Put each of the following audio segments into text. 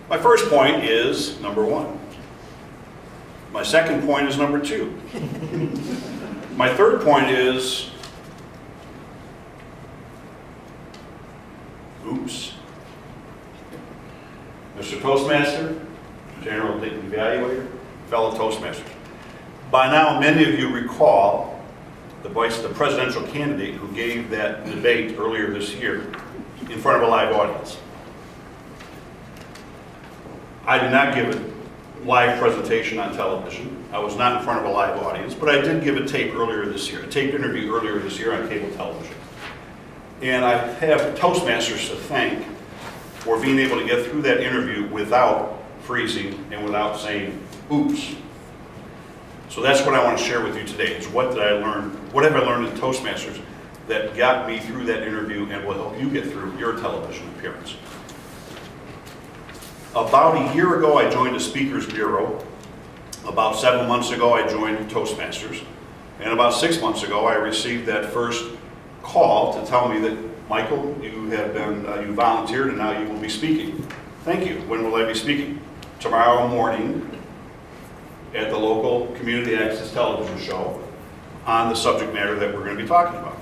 My first point is number 1. My second point is number 2. My third point is, oops. Mr. Toastmaster, General Evaluator, fellow Toastmasters. By now, many of you recall the presidential candidate who gave that debate earlier this year in front of a live audience. I did not give a live presentation on television. I was not in front of a live audience, but I did give a tape earlier this year, a taped interview earlier this year on cable television. And I have Toastmasters to thank for being able to get through that interview without freezing and without saying, oops. So that's what I want to share with you today, is what did I learn, what have I learned in Toastmasters that got me through that interview and will help you get through your television appearance. About a year ago, I joined the Speakers Bureau. About 7 months ago, I joined Toastmasters. And about 6 months ago, I received that first call to tell me that, Michael, you have been, you volunteered and now you will be speaking. Thank you. When will I be speaking? Tomorrow morning at the local community access television show on the subject matter that we're going to be talking about.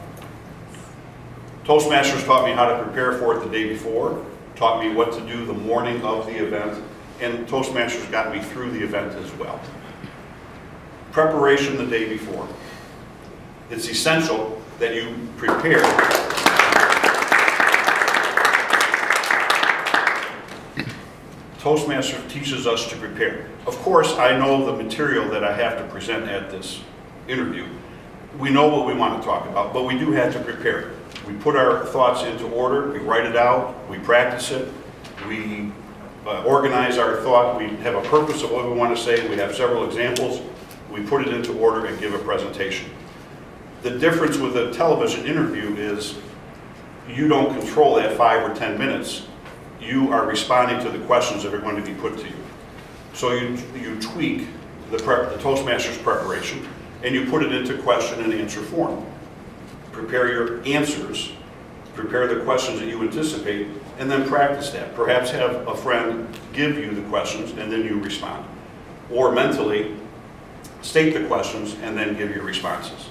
Toastmasters taught me how to prepare for it the day before, taught me what to do the morning of the event, and Toastmasters got me through the event as well. Preparation the day before. It's essential that you prepare. Toastmasters teaches us to prepare. Of course, I know the material that I have to present at this interview. We know what we want to talk about, but we do have to prepare. We put our thoughts into order, we write it out, we practice it, we organize our thought, we have a purpose of what we want to say, we have several examples, we put it into order and give a presentation. The difference with a television interview is you don't control that 5 or 10 minutes. You are responding to the questions that are going to be put to you. So you tweak the Toastmasters preparation and you put it into question and answer form. Prepare your answers, prepare the questions that you anticipate, and then practice that. Perhaps have a friend give you the questions and then you respond. Or mentally state the questions and then give your responses.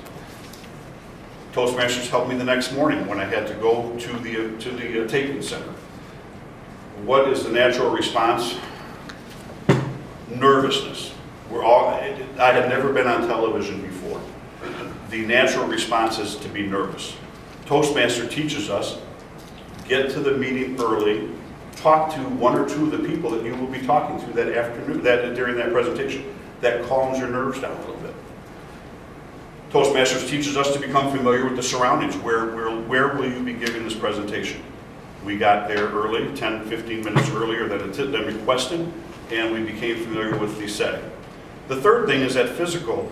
Toastmasters helped me the next morning when I had to go to the taping center. What is the natural response? Nervousness. I had never been on television before. The natural response is to be nervous. Toastmaster teaches us, get to the meeting early, talk to 1 or 2 of the people that you will be talking to that afternoon, during that presentation. That calms your nerves down a little bit. Toastmasters teaches us to become familiar with the surroundings. Where will you be giving this presentation? We got there early, 10, 15 minutes earlier than requested, and we became familiar with the setting. The third thing is that physical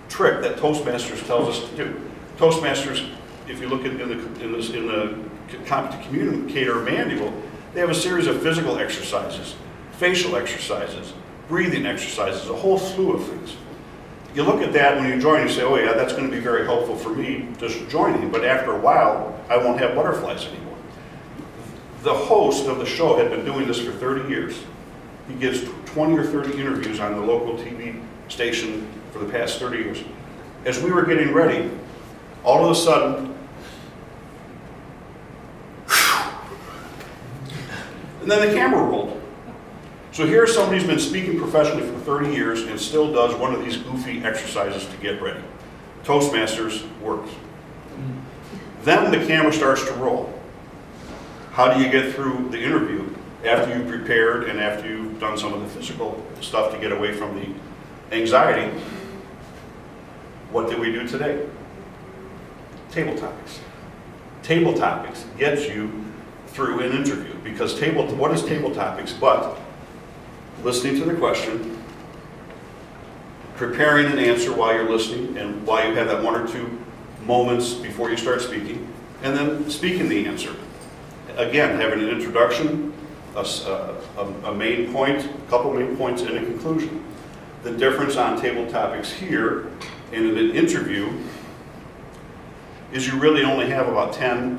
trick that Toastmasters tells us to do. Toastmasters, if you look in the Competent Communicator manual, they have a series of physical exercises, facial exercises, breathing exercises, a whole slew of things. You look at that when you join, you say, oh yeah, that's going to be very helpful for me just joining, but after a while, I won't have butterflies anymore. The host of the show had been doing this for 30 years. He gives 20 or 30 interviews on the local TV station for the past 30 years. As we were getting ready, all of a sudden, and then the camera rolled. So here's somebody who's been speaking professionally for 30 years and still does one of these goofy exercises to get ready. Toastmasters works. Then the camera starts to roll. How do you get through the interview after you've prepared and after you've done some of the physical stuff to get away from the anxiety? What did we do today? Table topics. Table topics gets you through an interview, because what is table topics but listening to the question, preparing an answer while you're listening and while you have that 1 or 2 moments before you start speaking, and then speaking the answer. Again, having an introduction, a main point, a couple main points, and a conclusion. The difference on table topics here and in an interview is you really only have about 10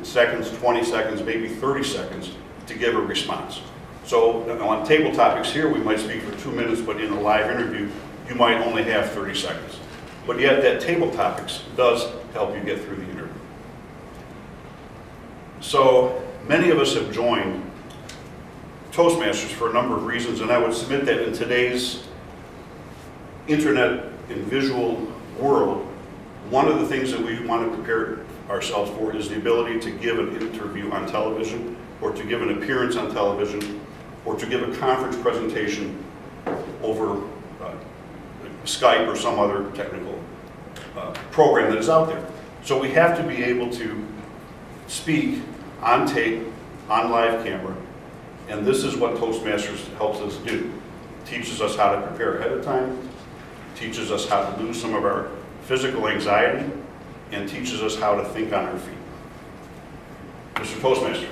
seconds, 20 seconds, maybe 30 seconds to give a response. So on table topics here, we might speak for 2 minutes, but in a live interview, you might only have 30 seconds. But yet that table topics does help you get through the interview. So many of us have joined Toastmasters for a number of reasons, and I would submit that in today's internet and visual world, one of the things that we want to prepare ourselves for is the ability to give an interview on television, or to give an appearance on television, or to give a conference presentation over Skype or some other technical program that is out there. So we have to be able to speak on tape, on live camera, and this is what Toastmasters helps us do. Teaches us how to prepare ahead of time, teaches us how to lose some of our physical anxiety, and teaches us how to think on our feet. Mr. Toastmaster.